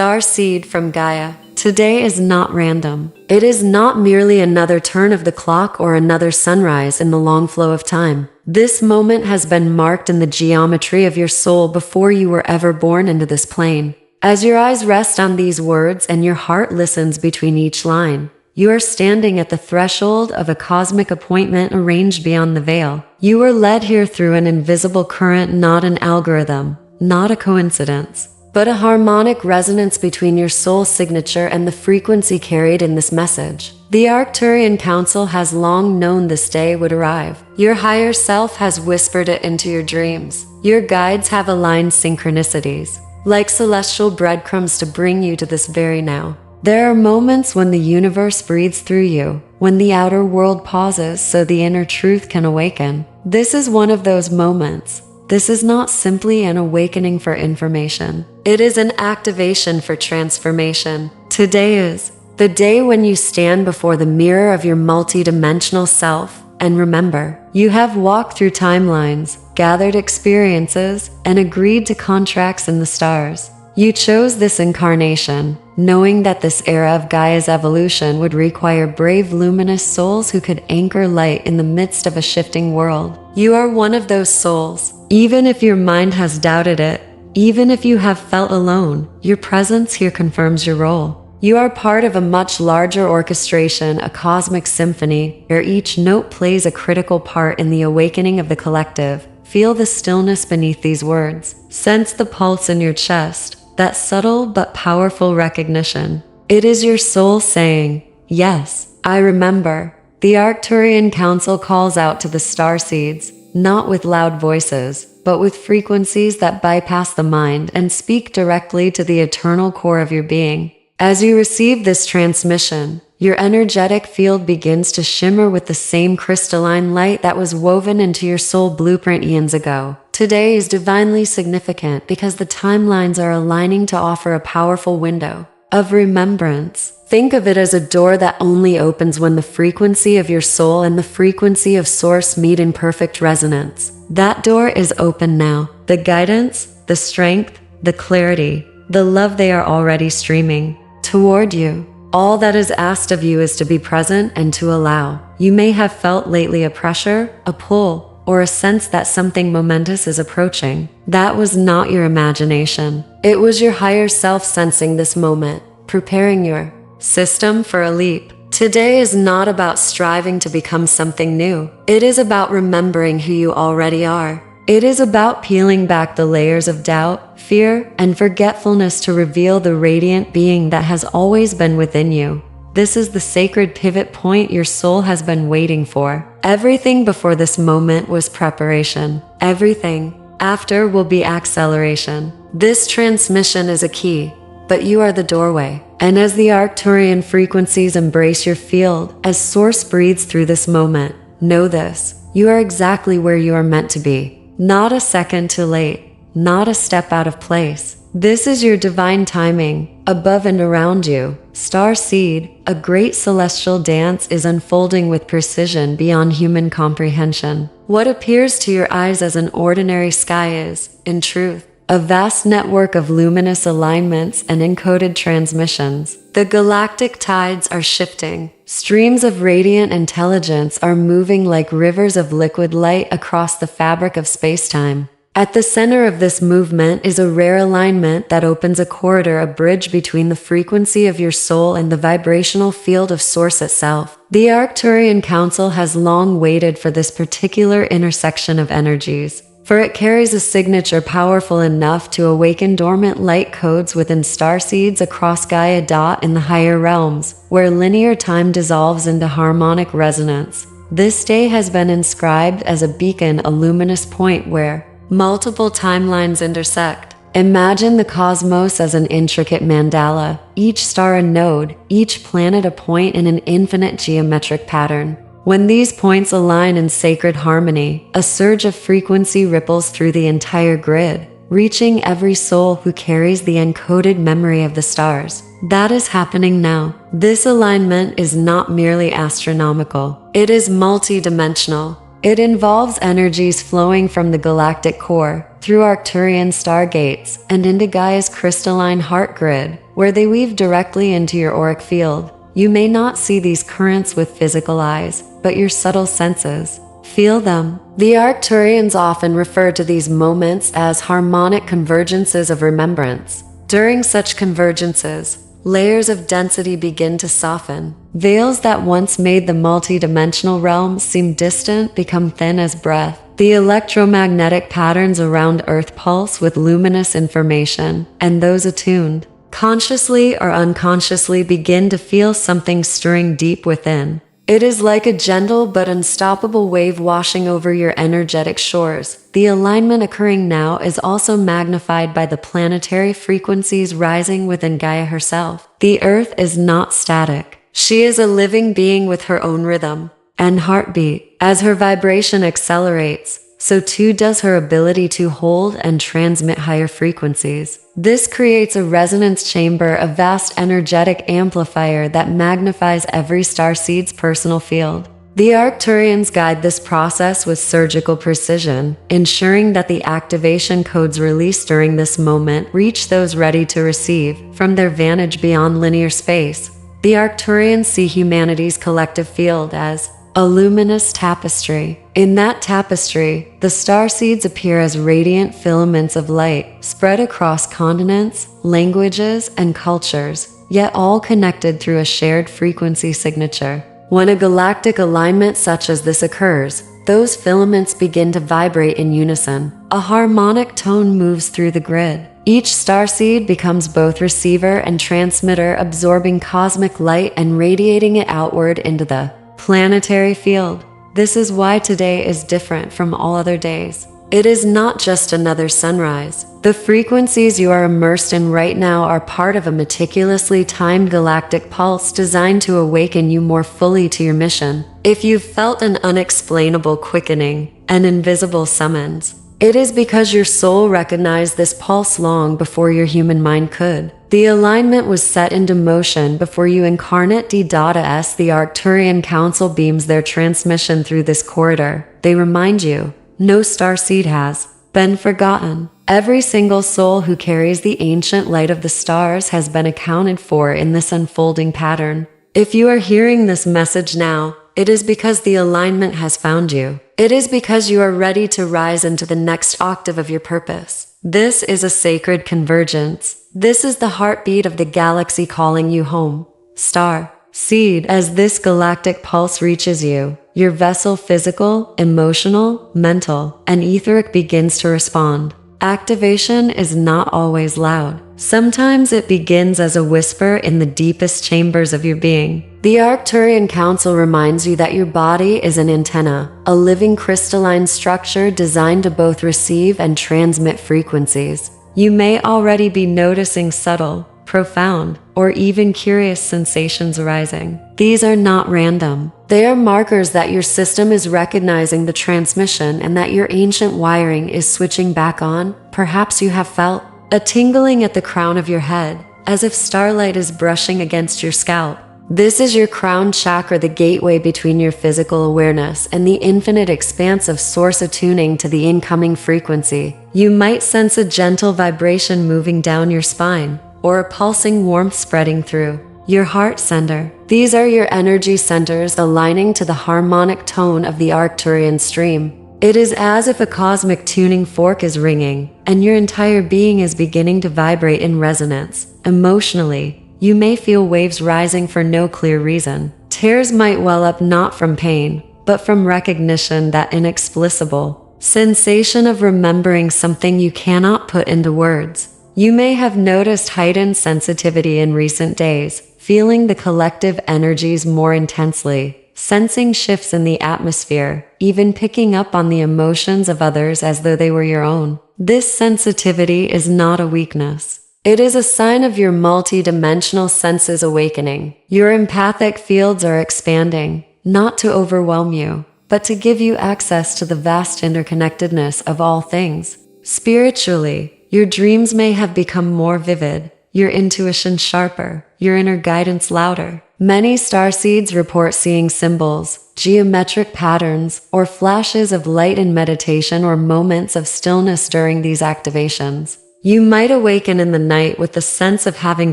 Starseed from Gaia. Today is not random. It is not merely another turn of the clock or another sunrise in the long flow of time. This moment has been marked in the geometry of your soul before you were ever born into this plane. As your eyes rest on these words and your heart listens between each line, you are standing at the threshold of a cosmic appointment arranged beyond the veil. You were led here through an invisible current, not an algorithm, not a coincidence, but a harmonic resonance between your soul signature and the frequency carried in this message. The Arcturian Council has long known this day would arrive. Your higher self has whispered it into your dreams. Your guides have aligned synchronicities, like celestial breadcrumbs to bring you to this very now. There are moments when the universe breathes through you, when the outer world pauses so the inner truth can awaken. This is one of those moments. This is not simply an awakening for information. It is an activation for transformation. Today is the day when you stand before the mirror of your multidimensional self. And remember, you have walked through timelines, gathered experiences, and agreed to contracts in the stars. You chose this incarnation, knowing that this era of Gaia's evolution would require brave, luminous souls who could anchor light in the midst of a shifting world. You are one of those souls. Even if your mind has doubted it, even if you have felt alone, your presence here confirms your role. You are part of a much larger orchestration, a cosmic symphony, where each note plays a critical part in the awakening of the collective. Feel the stillness beneath these words. Sense the pulse in your chest, that subtle but powerful recognition. It is your soul saying, "Yes, I remember." The Arcturian Council calls out to the Starseeds, not with loud voices, but with frequencies that bypass the mind and speak directly to the eternal core of your being. As you receive this transmission, your energetic field begins to shimmer with the same crystalline light that was woven into your soul blueprint eons ago. Today is divinely significant because the timelines are aligning to offer a powerful window of remembrance. Think of it as a door that only opens when the frequency of your soul and the frequency of Source meet in perfect resonance. That door is open now. The guidance, the strength, the clarity, the love, they are already streaming toward you. All that is asked of you is to be present and to allow. You may have felt lately a pressure, a pull, or a sense that something momentous is approaching. That was not your imagination. It was your higher self sensing this moment, preparing your system for a leap. Today is not about striving to become something new. It is about remembering who you already are. It is about peeling back the layers of doubt, fear, and forgetfulness to reveal the radiant being that has always been within you. This is the sacred pivot point your soul has been waiting for. Everything before this moment was preparation. Everything after will be acceleration. This transmission is a key, but you are the doorway. And as the Arcturian frequencies embrace your field, as Source breathes through this moment, know this: you are exactly where you are meant to be. Not a second too late, not a step out of place. This is your divine timing. Above and around you, Starseed, a great celestial dance is unfolding with precision beyond human comprehension. What appears to your eyes as an ordinary sky is, in truth, a vast network of luminous alignments and encoded transmissions. The galactic tides are shifting. Streams of radiant intelligence are moving like rivers of liquid light across the fabric of space-time. At the center of this movement is a rare alignment that opens a corridor, a bridge between the frequency of your soul and the vibrational field of Source itself. The Arcturian Council has long waited for this particular intersection of energies, for it carries a signature powerful enough to awaken dormant light codes within starseeds across Gaia. In the higher realms, where linear time dissolves into harmonic resonance, this day has been inscribed as a beacon, a luminous point where multiple timelines intersect. Imagine the cosmos as an intricate mandala, each star a node, each planet a point in an infinite geometric pattern. When these points align in sacred harmony, a surge of frequency ripples through the entire grid, reaching every soul who carries the encoded memory of the stars. That is happening now. This alignment is not merely astronomical. It is multidimensional. It involves energies flowing from the galactic core, through Arcturian stargates, and into Gaia's crystalline heart grid, where they weave directly into your auric field. You may not see these currents with physical eyes, but your subtle senses feel them. The Arcturians often refer to these moments as harmonic convergences of remembrance. During such convergences, layers of density begin to soften. Veils that once made the multidimensional realm seem distant become thin as breath. The electromagnetic patterns around Earth pulse with luminous information, and those attuned, consciously or unconsciously, begin to feel something stirring deep within. It is like a gentle but unstoppable wave washing over your energetic shores. The alignment occurring now is also magnified by the planetary frequencies rising within Gaia herself. The Earth is not static. She is a living being with her own rhythm and heartbeat. As her vibration accelerates, so too does her ability to hold and transmit higher frequencies. This creates a resonance chamber, a vast energetic amplifier that magnifies every starseed's personal field. The Arcturians guide this process with surgical precision, ensuring that the activation codes released during this moment reach those ready to receive. From their vantage beyond linear space, the Arcturians see humanity's collective field as a luminous tapestry. In that tapestry, the starseeds appear as radiant filaments of light, spread across continents, languages, and cultures, yet all connected through a shared frequency signature. When a galactic alignment such as this occurs, those filaments begin to vibrate in unison. A harmonic tone moves through the grid. Each starseed becomes both receiver and transmitter, absorbing cosmic light and radiating it outward into the planetary field. This is why today is different from all other days. It is not just another sunrise. The frequencies you are immersed in right now are part of a meticulously timed galactic pulse designed to awaken you more fully to your mission. If you've felt an unexplainable quickening, an invisible summons, it is because your soul recognized this pulse long before your human mind could. The alignment was set into motion before you incarnate. The Arcturian Council beams their transmission through this corridor. They remind you, no starseed has been forgotten. Every single soul who carries the ancient light of the stars has been accounted for in this unfolding pattern. If you are hearing this message now, it is because the alignment has found you. It is because you are ready to rise into the next octave of your purpose. This is a sacred convergence. This is the heartbeat of the galaxy calling you home. Star Seed, as this galactic pulse reaches you, your vessel, physical, emotional, mental, and etheric, begins to respond. Activation is not always loud. Sometimes it begins as a whisper in the deepest chambers of your being. The Arcturian Council reminds you that your body is an antenna, a living crystalline structure designed to both receive and transmit frequencies. You may already be noticing subtle, profound, or even curious sensations arising. These are not random. They are markers that your system is recognizing the transmission and that your ancient wiring is switching back on. Perhaps you have felt a tingling at the crown of your head, as if starlight is brushing against your scalp. This is your crown chakra, the gateway between your physical awareness and the infinite expanse of source, attuning to the incoming frequency. You might sense a gentle vibration moving down your spine, or a pulsing warmth spreading through your heart center. These are your energy centers aligning to the harmonic tone of the Arcturian stream. It is as if a cosmic tuning fork is ringing, and your entire being is beginning to vibrate in resonance. Emotionally, you may feel waves rising for no clear reason. Tears might well up, not from pain, but from recognition, that inexplicable sensation of remembering something you cannot put into words. You may have noticed heightened sensitivity in recent days, feeling the collective energies more intensely, sensing shifts in the atmosphere, even picking up on the emotions of others as though they were your own. This sensitivity is not a weakness. It is a sign of your multidimensional senses awakening. Your empathic fields are expanding, not to overwhelm you, but to give you access to the vast interconnectedness of all things. Spiritually, your dreams may have become more vivid, your intuition sharper, your inner guidance louder. Many starseeds report seeing symbols, geometric patterns, or flashes of light in meditation or moments of stillness during these activations. You might awaken in the night with the sense of having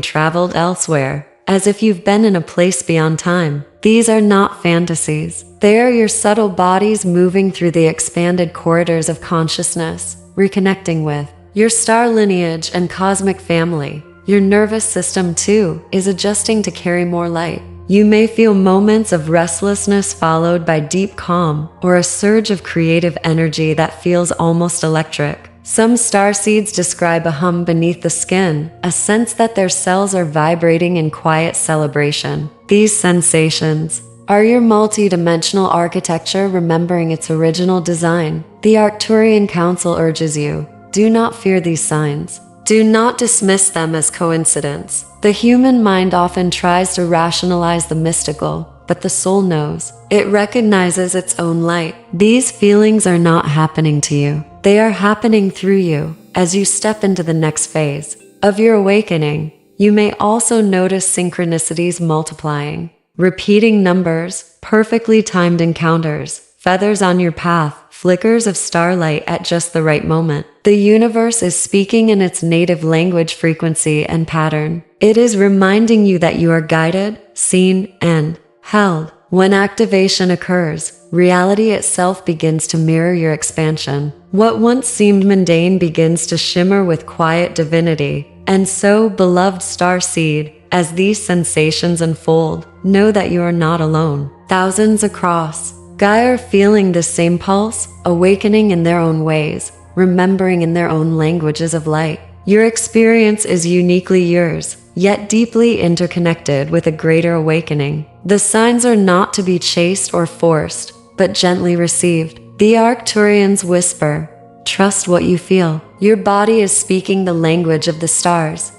traveled elsewhere, as if you've been in a place beyond time. These are not fantasies. They are your subtle bodies moving through the expanded corridors of consciousness, reconnecting with your star lineage and cosmic family. Your nervous system, too, is adjusting to carry more light. You may feel moments of restlessness followed by deep calm, or a surge of creative energy that feels almost electric. Some starseeds describe a hum beneath the skin, a sense that their cells are vibrating in quiet celebration. These sensations are your multidimensional architecture remembering its original design. The Arcturian Council urges you, do not fear these signs. Do not dismiss them as coincidence. The human mind often tries to rationalize the mystical, but the soul knows. It recognizes its own light. These feelings are not happening to you. They are happening through you as you step into the next phase of your awakening. You may also notice synchronicities multiplying, repeating numbers, perfectly timed encounters, feathers on your path, flickers of starlight at just the right moment. The universe is speaking in its native language, frequency, and pattern. It is reminding you that you are guided, seen, and held. When activation occurs, reality itself begins to mirror your expansion. What once seemed mundane begins to shimmer with quiet divinity. And so, beloved starseed, as these sensations unfold, know that you are not alone. Thousands across Gaia are feeling this same pulse, awakening in their own ways, remembering in their own languages of light. Your experience is uniquely yours, yet deeply interconnected with a greater awakening. The signs are not to be chased or forced, but gently received. The Arcturians whisper, trust what you feel. Your body is speaking the language of the stars.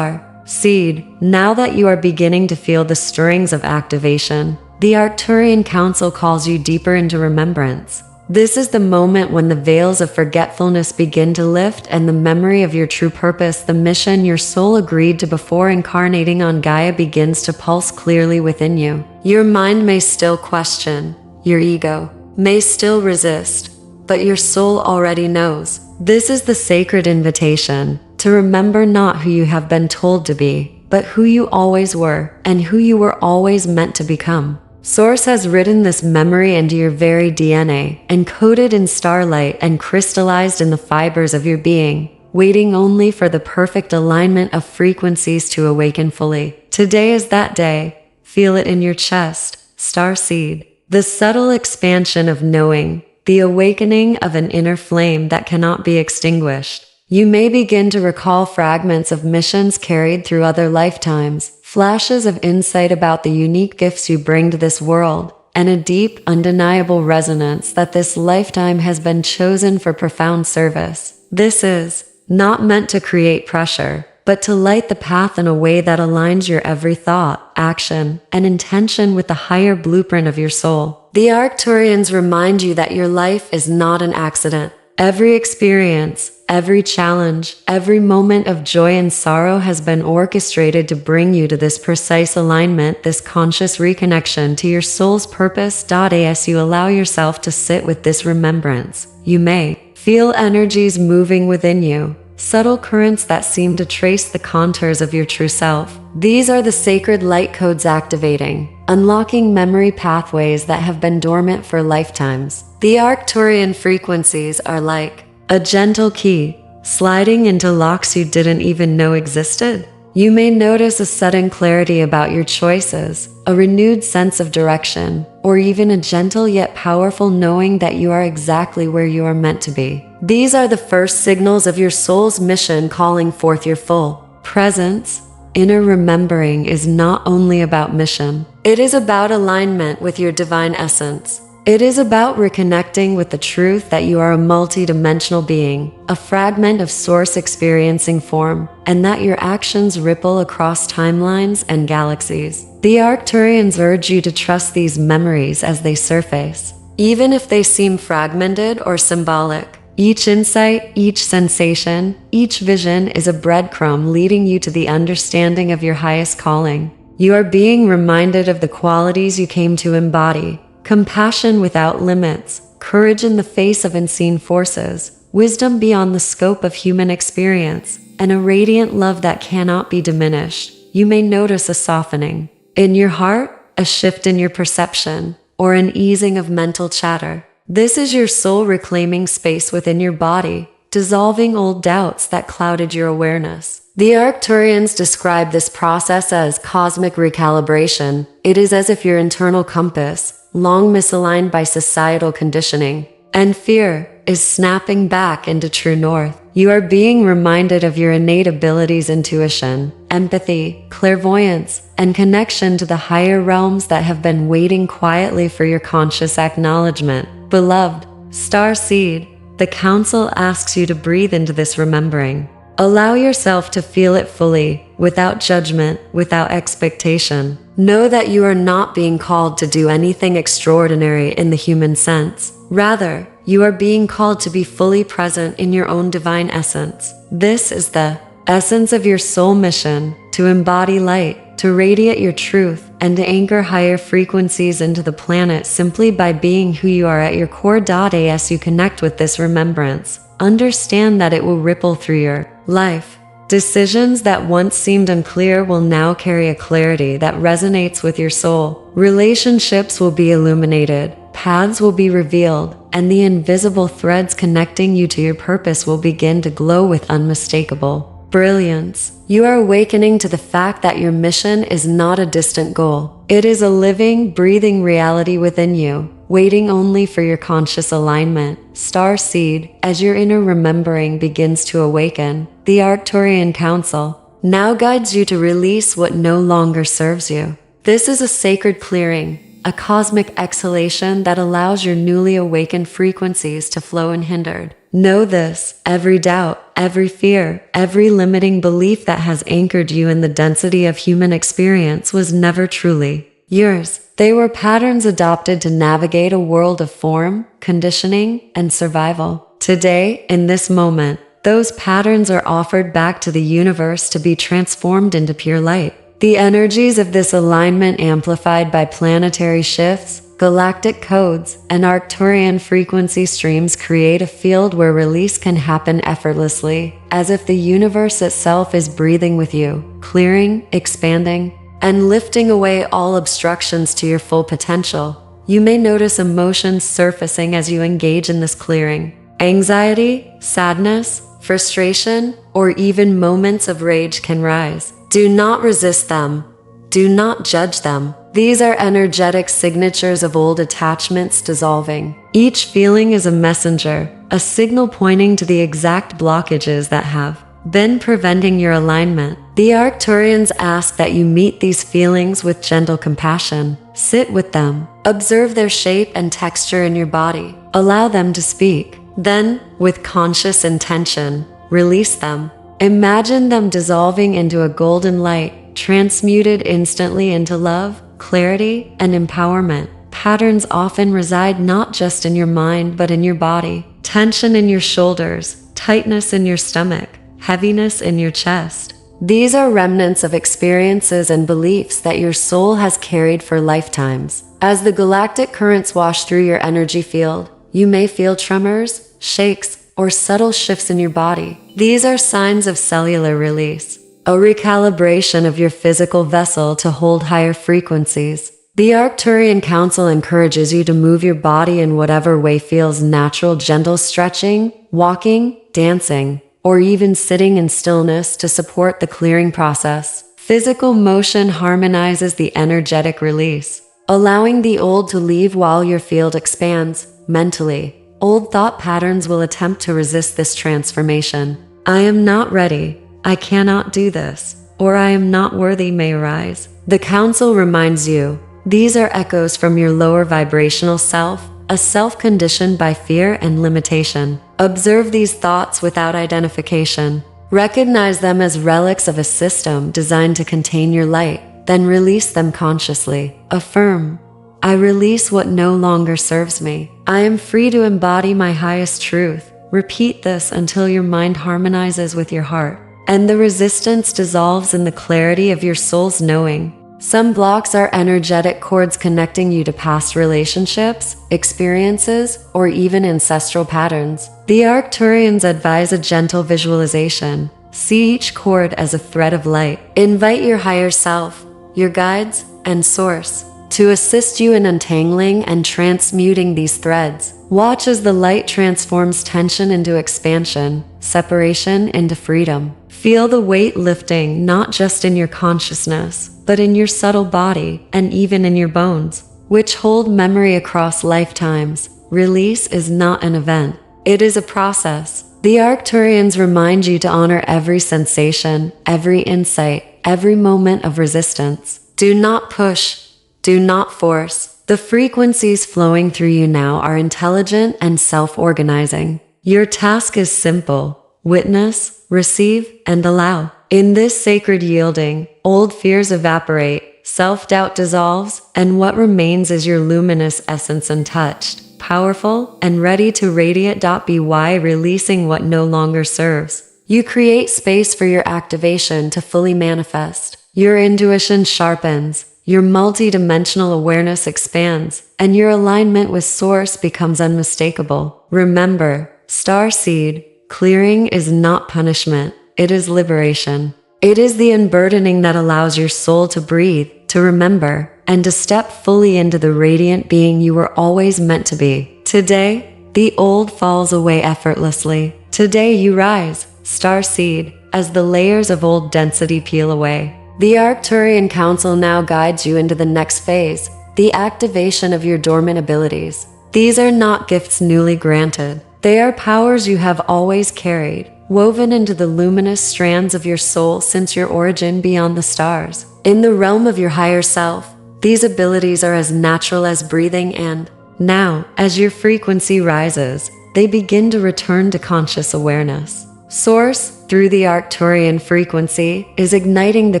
Seed, now that you are beginning to feel the stirrings of activation, the Arcturian Council calls you deeper into remembrance. This is the moment when the veils of forgetfulness begin to lift and the memory of your true purpose, the mission your soul agreed to before incarnating on Gaia, begins to pulse clearly within you. Your mind may still question, your ego may still resist, but your soul already knows. This is the sacred invitation to remember not who you have been told to be, but who you always were and who you were always meant to become. Source has written this memory into your very DNA, encoded in starlight and crystallized in the fibers of your being, waiting only for the perfect alignment of frequencies to awaken fully. Today is that day. Feel it in your chest, starseed. The subtle expansion of knowing, the awakening of an inner flame that cannot be extinguished. You may begin to recall fragments of missions carried through other lifetimes, flashes of insight about the unique gifts you bring to this world, and a deep, undeniable resonance that this lifetime has been chosen for profound service. This is not meant to create pressure, but to light the path in a way that aligns your every thought, action, and intention with the higher blueprint of your soul. The Arcturians remind you that your life is not an accident. Every experience, every challenge, every moment of joy and sorrow has been orchestrated to bring you to this precise alignment, this conscious reconnection to your soul's purpose. As you allow yourself to sit with this remembrance, you may feel energies moving within you, subtle currents that seem to trace the contours of your true self. These are the sacred light codes activating, unlocking memory pathways that have been dormant for lifetimes. The Arcturian frequencies are like a gentle key, sliding into locks you didn't even know existed. You may notice a sudden clarity about your choices, a renewed sense of direction, or even a gentle yet powerful knowing that you are exactly where you are meant to be. These are the first signals of your soul's mission calling forth your full presence. Inner remembering is not only about mission. It is about alignment with your divine essence. It is about reconnecting with the truth that you are a multidimensional being, a fragment of source experiencing form, and that your actions ripple across timelines and galaxies. The Arcturians urge you to trust these memories as they surface, even if they seem fragmented or symbolic. Each insight, each sensation, each vision is a breadcrumb leading you to the understanding of your highest calling. You are being reminded of the qualities you came to embody: compassion without limits, courage in the face of unseen forces, wisdom beyond the scope of human experience, and a radiant love that cannot be diminished. You may notice a softening in your heart, a shift in your perception, or an easing of mental chatter. This is your soul reclaiming space within your body, dissolving old doubts that clouded your awareness. The Arcturians describe this process as cosmic recalibration. It is as if your internal compass, long misaligned by societal conditioning and fear, is snapping back into true north. You are being reminded of your innate abilities: intuition, empathy, clairvoyance, and connection to the higher realms that have been waiting quietly for your conscious acknowledgement. Beloved Starseed, the Council asks you to breathe into this remembering. Allow yourself to feel it fully, without judgment, without expectation. Know that you are not being called to do anything extraordinary in the human sense. Rather, you are being called to be fully present in your own divine essence. This is the essence of your soul mission: to embody light, to radiate your truth, and to anchor higher frequencies into the planet simply by being who you are at your core. As you connect with this remembrance, understand that it will ripple through your life. Decisions that once seemed unclear will now carry a clarity that resonates with your soul. Relationships will be illuminated, paths will be revealed, and the invisible threads connecting you to your purpose will begin to glow with unmistakable brilliance. You are awakening to the fact that your mission is not a distant goal. It is a living, breathing reality within you, waiting only for your conscious alignment. Starseed, as your inner remembering begins to awaken, the Arcturian Council now guides you to release what no longer serves you. This is a sacred clearing, a cosmic exhalation that allows your newly awakened frequencies to flow unhindered. Know this: every doubt, every fear, every limiting belief that has anchored you in the density of human experience was never truly yours. They were patterns adopted to navigate a world of form, conditioning, and survival. Today, in this moment, those patterns are offered back to the universe to be transformed into pure light. The energies of this alignment, amplified by planetary shifts, galactic codes, and Arcturian frequency streams, create a field where release can happen effortlessly, as if the universe itself is breathing with you, clearing, expanding, and lifting away all obstructions to your full potential. You may notice emotions surfacing as you engage in this clearing: anxiety, sadness, frustration, or even moments of rage can rise. Do not resist them. Do not judge them. These are energetic signatures of old attachments dissolving. Each feeling is a messenger, a signal pointing to the exact blockages that have been preventing your alignment. The Arcturians ask that you meet these feelings with gentle compassion. Sit with them. Observe their shape and texture in your body. Allow them to speak. Then, with conscious intention, release them. Imagine them dissolving into a golden light, transmuted instantly into love, clarity, and empowerment. Patterns often reside not just in your mind but in your body. Tension in your shoulders, tightness in your stomach, heaviness in your chest. These are remnants of experiences and beliefs that your soul has carried for lifetimes. As the galactic currents wash through your energy field, you may feel tremors, shakes, or subtle shifts in your body. These are signs of cellular release, a recalibration of your physical vessel to hold higher frequencies. The Arcturian Council encourages you to move your body in whatever way feels natural: gentle stretching, walking, dancing, or even sitting in stillness to support the clearing process. Physical motion harmonizes the energetic release, allowing the old to leave while your field expands. Mentally, old thought patterns will attempt to resist this transformation. I am not ready, I cannot do this, or I am not worthy may arise. The Council reminds you, these are echoes from your lower vibrational self, a self conditioned by fear and limitation. Observe these thoughts without identification. Recognize them as relics of a system designed to contain your light, then release them consciously. Affirm, I release what no longer serves me. I am free to embody my highest truth. Repeat this until your mind harmonizes with your heart, and the resistance dissolves in the clarity of your soul's knowing. Some blocks are energetic cords connecting you to past relationships, experiences, or even ancestral patterns. The Arcturians advise a gentle visualization. See each chord as a thread of light. Invite your higher self, your guides, and source to assist you in untangling and transmuting these threads. Watch as the light transforms tension into expansion, separation into freedom. Feel the weight lifting not just in your consciousness, but in your subtle body and even in your bones, which hold memory across lifetimes. Release is not an event. It is a process. The Arcturians remind you to honor every sensation, every insight, every moment of resistance. Do not push. Do not force. The frequencies flowing through you now are intelligent and self-organizing. Your task is simple. Witness, receive, and allow. In this sacred yielding, old fears evaporate, self-doubt dissolves, and what remains is your luminous essence untouched, powerful, and ready to radiate. By releasing what no longer serves, you create space for your activation to fully manifest. Your intuition sharpens, your multidimensional awareness expands, and your alignment with Source becomes unmistakable. Remember, Starseed, clearing is not punishment, it is liberation. It is the unburdening that allows your soul to breathe, to remember, and to step fully into the radiant being you were always meant to be. Today, the old falls away effortlessly. Today you rise, Starseed, as the layers of old density peel away. The Arcturian Council now guides you into the next phase, the activation of your dormant abilities. These are not gifts newly granted. They are powers you have always carried, woven into the luminous strands of your soul since your origin beyond the stars. In the realm of your higher self, these abilities are as natural as breathing, and now, as your frequency rises, they begin to return to conscious awareness. Source, through the Arcturian frequency, is igniting the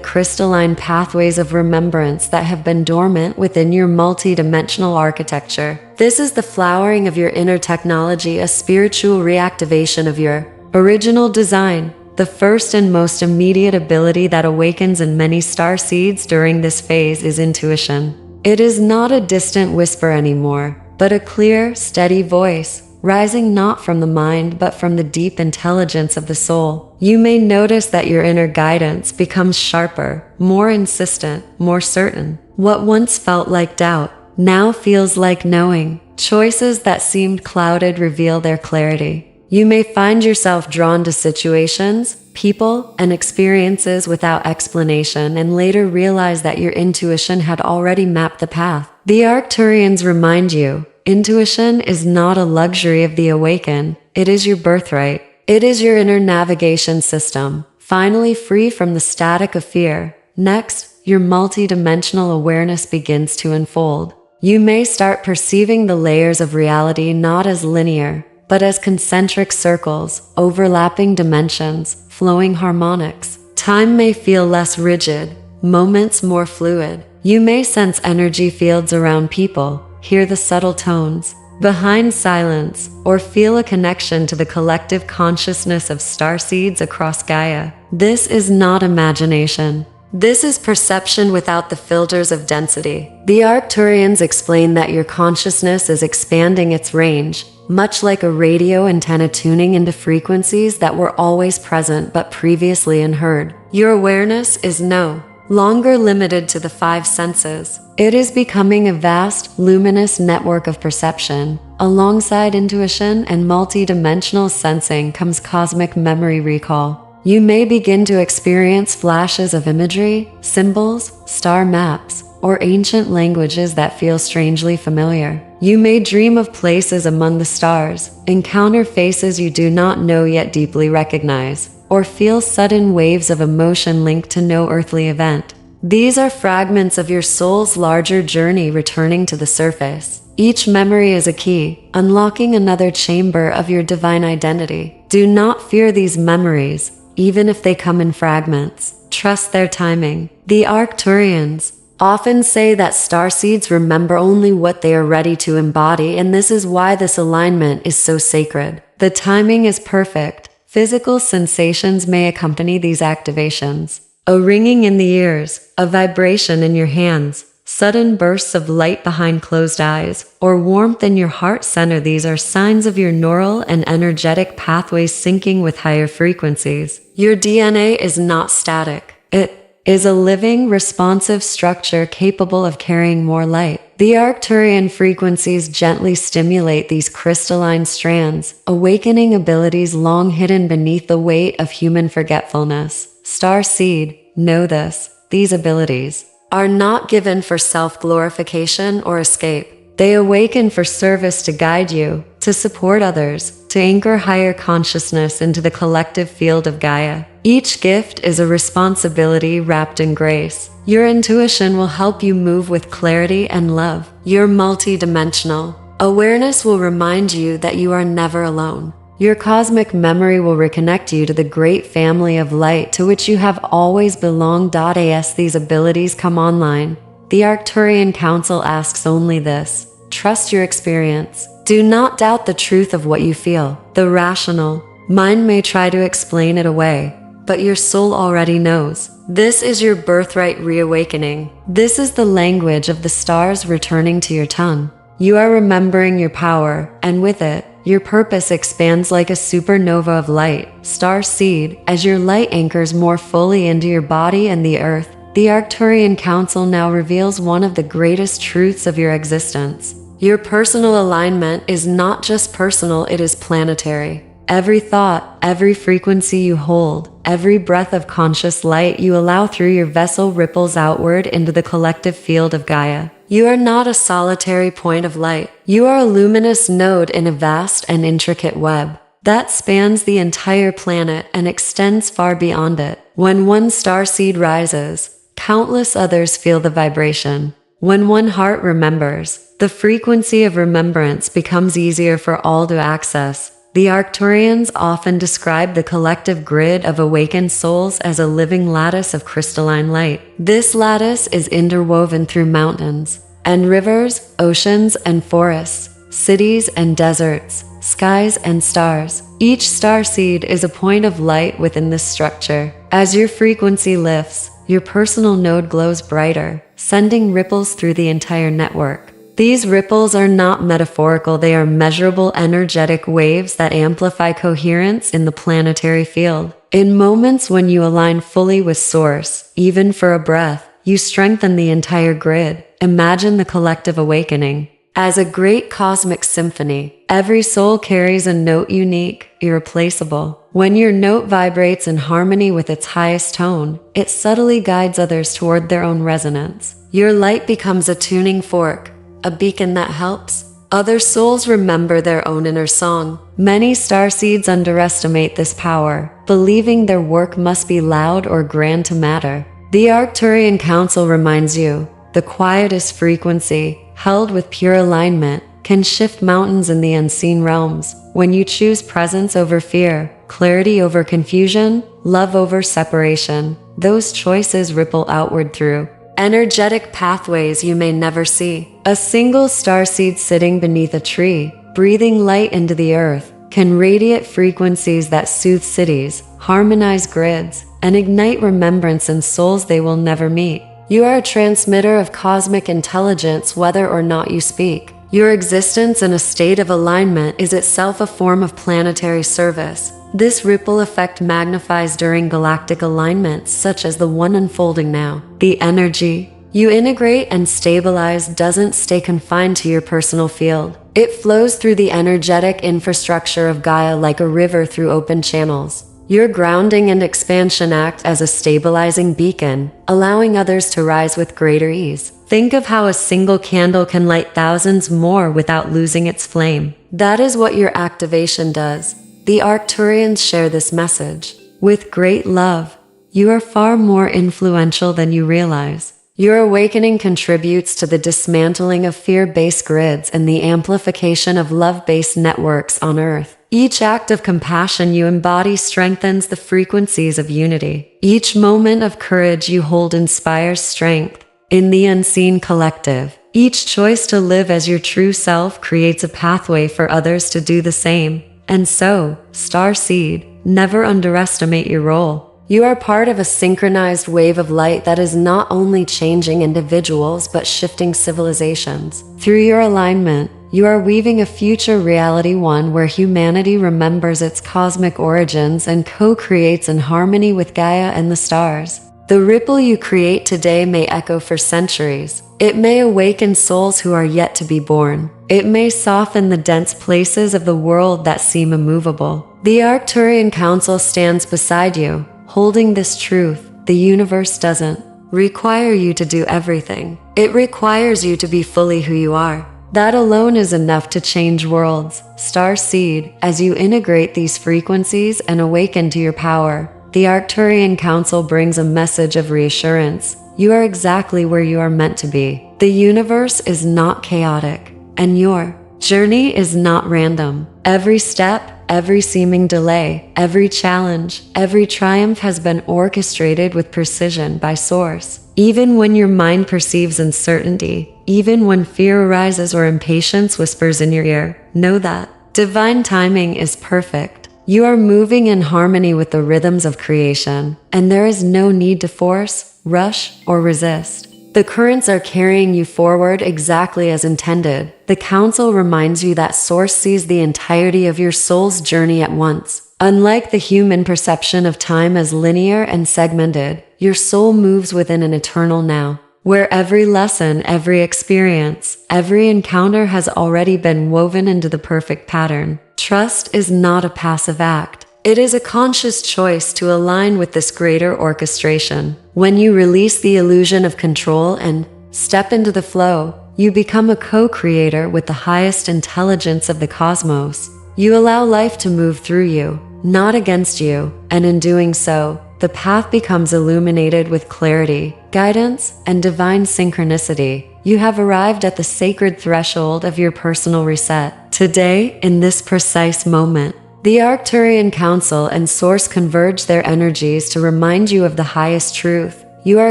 crystalline pathways of remembrance that have been dormant within your multidimensional architecture. This is the flowering of your inner technology, a spiritual reactivation of your original design. The first and most immediate ability that awakens in many starseeds during this phase is intuition. It is not a distant whisper anymore, but a clear, steady voice, rising not from the mind but from the deep intelligence of the soul. You may notice that your inner guidance becomes sharper, more insistent, more certain. What once felt like doubt now feels like knowing. Choices that seemed clouded reveal their clarity. You may find yourself drawn to situations, people, and experiences without explanation, and later realize that your intuition had already mapped the path. The Arcturians remind you, intuition is not a luxury of the awaken, it is your birthright. It is your inner navigation system, finally free from the static of fear. Next, your multidimensional awareness begins to unfold. You may start perceiving the layers of reality not as linear, but as concentric circles, overlapping dimensions, flowing harmonics. Time may feel less rigid, moments more fluid. You may sense energy fields around people, hear the subtle tones behind silence, or feel a connection to the collective consciousness of starseeds across Gaia. This is not imagination. This is perception without the filters of density. The Arcturians explain that your consciousness is expanding its range, much like a radio antenna tuning into frequencies that were always present but previously unheard. Your awareness is no longer limited to the five senses. It is becoming a vast, luminous network of perception. Alongside intuition and multidimensional sensing comes cosmic memory recall. You may begin to experience flashes of imagery, symbols, star maps, or ancient languages that feel strangely familiar. You may dream of places among the stars, encounter faces you do not know yet deeply recognize, or feel sudden waves of emotion linked to no earthly event. These are fragments of your soul's larger journey returning to the surface. Each memory is a key, unlocking another chamber of your divine identity. Do not fear these memories, even if they come in fragments. Trust their timing. The Arcturians often say that starseeds remember only what they are ready to embody, and this is why this alignment is so sacred. The timing is perfect. Physical sensations may accompany these activations. A ringing in the ears, a vibration in your hands, sudden bursts of light behind closed eyes, or warmth in your heart center. These are signs of your neural and energetic pathways syncing with higher frequencies. Your DNA is not static. It is a living, responsive structure capable of carrying more light. The Arcturian frequencies gently stimulate these crystalline strands, awakening abilities long hidden beneath the weight of human forgetfulness. Starseed, know this: these abilities are not given for self-glorification or escape. They awaken for service, to guide you, to support others, to anchor higher consciousness into the collective field of Gaia. Each gift is a responsibility wrapped in grace. Your intuition will help you move with clarity and love. Your multidimensional awareness will remind you that you are never alone. Your cosmic memory will reconnect you to the great family of light to which you have always belonged. As these abilities come online, the Arcturian Council asks only this: trust your experience. Do not doubt the truth of what you feel. The rational mind may try to explain it away, but your soul already knows. This is your birthright reawakening. This is the language of the stars returning to your tongue. You are remembering your power, and with it, your purpose expands like a supernova of light. Starseed, as your light anchors more fully into your body and the earth, the Arcturian Council now reveals one of the greatest truths of your existence. Your personal alignment is not just personal, it is planetary. Every thought, every frequency you hold, every breath of conscious light you allow through your vessel ripples outward into the collective field of Gaia. You are not a solitary point of light. You are a luminous node in a vast and intricate web that spans the entire planet and extends far beyond it. When one starseed rises, countless others feel the vibration. When one heart remembers, the frequency of remembrance becomes easier for all to access. The Arcturians often describe the collective grid of awakened souls as a living lattice of crystalline light. This lattice is interwoven through mountains and rivers, oceans and forests, cities and deserts, skies and stars. Each starseed is a point of light within this structure. As your frequency lifts, your personal node glows brighter, sending ripples through the entire network. These ripples are not metaphorical, they are measurable energetic waves that amplify coherence in the planetary field. In moments when you align fully with Source, even for a breath, you strengthen the entire grid. Imagine the collective awakening as a great cosmic symphony. Every soul carries a note unique, irreplaceable. When your note vibrates in harmony with its highest tone, it subtly guides others toward their own resonance. Your light becomes a tuning fork, a beacon that helps other souls remember their own inner song. Many starseeds underestimate this power, believing their work must be loud or grand to matter. The Arcturian Council reminds you, the quietest frequency, held with pure alignment, can shift mountains in the unseen realms. When you choose presence over fear, clarity over confusion, love over separation, those choices ripple outward through energetic pathways you may never see. A single starseed sitting beneath a tree, breathing light into the earth, can radiate frequencies that soothe cities, harmonize grids, and ignite remembrance in souls they will never meet. You are a transmitter of cosmic intelligence whether or not you speak. Your existence in a state of alignment is itself a form of planetary service. This ripple effect magnifies during galactic alignments such as the one unfolding now. The energy you integrate and stabilize doesn't stay confined to your personal field. It flows through the energetic infrastructure of Gaia like a river through open channels. Your grounding and expansion act as a stabilizing beacon, allowing others to rise with greater ease. Think of how a single candle can light thousands more without losing its flame. That is what your activation does. The Arcturians share this message. With great love, you are far more influential than you realize. Your awakening contributes to the dismantling of fear-based grids and the amplification of love-based networks on Earth. Each act of compassion you embody strengthens the frequencies of unity. Each moment of courage you hold inspires strength in the unseen collective. Each choice to live as your true self creates a pathway for others to do the same. And so, Starseed, never underestimate your role. You are part of a synchronized wave of light that is not only changing individuals but shifting civilizations. Through your alignment, you are weaving a future reality, one where humanity remembers its cosmic origins and co-creates in harmony with Gaia and the stars. The ripple you create today may echo for centuries. It may awaken souls who are yet to be born. It may soften the dense places of the world that seem immovable. The Arcturian Council stands beside you, holding this truth: the universe doesn't require you to do everything. It requires you to be fully who you are. That alone is enough to change worlds. Starseed, as you integrate these frequencies and awaken to your power, the Arcturian Council brings a message of reassurance. You are exactly where you are meant to be. The universe is not chaotic, and your journey is not random. Every step, every seeming delay, every challenge, every triumph has been orchestrated with precision by Source. Even when your mind perceives uncertainty, even when fear arises or impatience whispers in your ear, know that divine timing is perfect. You are moving in harmony with the rhythms of creation, and there is no need to force, rush, or resist. The currents are carrying you forward exactly as intended. The Council reminds you that Source sees the entirety of your soul's journey at once. Unlike the human perception of time as linear and segmented, your soul moves within an eternal now, where every lesson, every experience, every encounter has already been woven into the perfect pattern. Trust is not a passive act. It is a conscious choice to align with this greater orchestration. When you release the illusion of control and step into the flow, you become a co-creator with the highest intelligence of the cosmos. You allow life to move through you, not against you, and in doing so, the path becomes illuminated with clarity, guidance, and divine synchronicity. You have arrived at the sacred threshold of your personal reset. Today, in this precise moment, the Arcturian Council and Source converge their energies to remind you of the highest truth. You are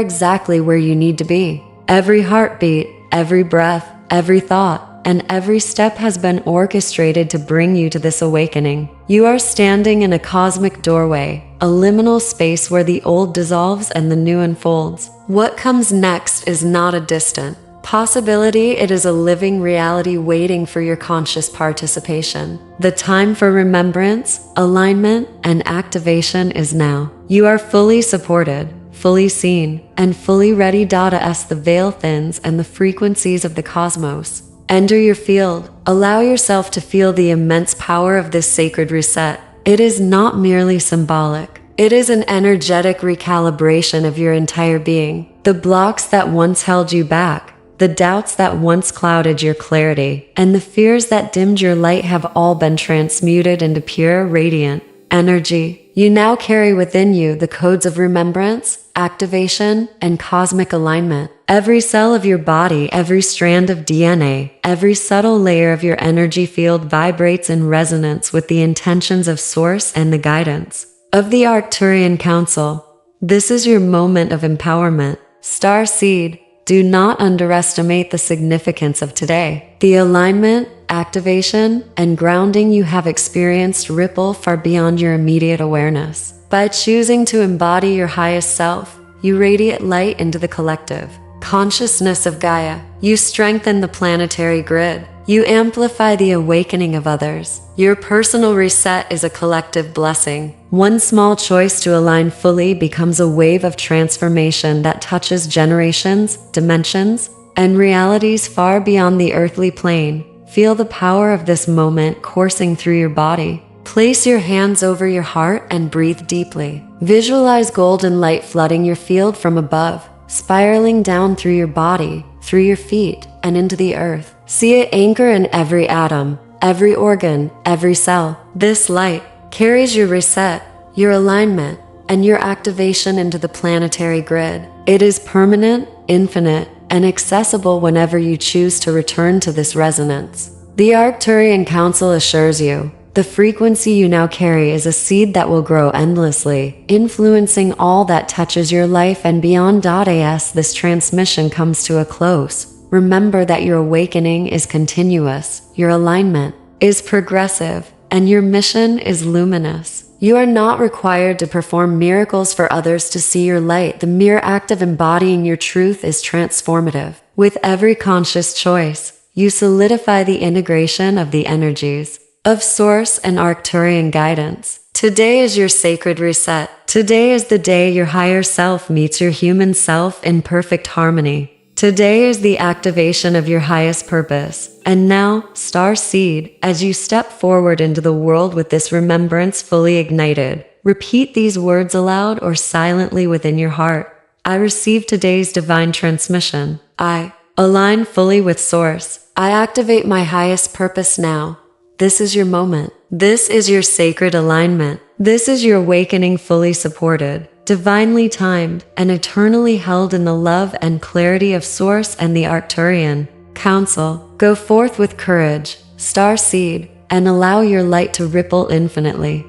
exactly where you need to be. Every heartbeat, every breath, every thought, and every step has been orchestrated to bring you to this awakening. You are standing in a cosmic doorway, a liminal space where the old dissolves and the new unfolds. What comes next is not a distant possibility, it is a living reality waiting for your conscious participation. The time for remembrance, alignment, and activation is now. You are fully supported, fully seen, and fully ready. As the veil thins and the frequencies of the cosmos enter your field, allow yourself to feel the immense power of this sacred reset. It is not merely symbolic. It is an energetic recalibration of your entire being. The blocks that once held you back, the doubts that once clouded your clarity, and the fears that dimmed your light have all been transmuted into pure, radiant energy. You now carry within you the codes of remembrance, activation, and cosmic alignment. Every cell of your body, every strand of DNA, every subtle layer of your energy field vibrates in resonance with the intentions of Source and the guidance of the Arcturian Council. This is your moment of empowerment. Starseed, do not underestimate the significance of today. The alignment, activation, and grounding you have experienced ripple far beyond your immediate awareness. By choosing to embody your highest self, you radiate light into the collective consciousness of Gaia. You strengthen the planetary grid. You amplify the awakening of others. Your personal reset is a collective blessing. One small choice to align fully becomes a wave of transformation that touches generations, dimensions, and realities far beyond the earthly plane. Feel the power of this moment coursing through your body. Place your hands over your heart and breathe deeply. Visualize golden light flooding your field from above, spiraling down through your body, through your feet, and into the earth. See it anchor in every atom, every organ, every cell. This light carries your reset, your alignment, and your activation into the planetary grid. It is permanent, infinite, and accessible whenever you choose to return to this resonance. The Arcturian Council assures you, the frequency you now carry is a seed that will grow endlessly, influencing all that touches your life and beyond. As this transmission comes to a close, remember that your awakening is continuous, your alignment is progressive, and your mission is luminous. You are not required to perform miracles for others to see your light. The mere act of embodying your truth is transformative. With every conscious choice, you solidify the integration of the energies of Source and Arcturian guidance. Today is your sacred reset. Today is the day your higher self meets your human self in perfect harmony. Today is the activation of your highest purpose. And now, Starseed, as you step forward into the world with this remembrance fully ignited, repeat these words aloud or silently within your heart. I receive today's divine transmission. I align fully with Source. I activate my highest purpose now. This is your moment. This is your sacred alignment. This is your awakening fully supported, divinely timed, and eternally held in the love and clarity of Source and the Arcturian Council. Go forth with courage, Starseed, and allow your light to ripple infinitely.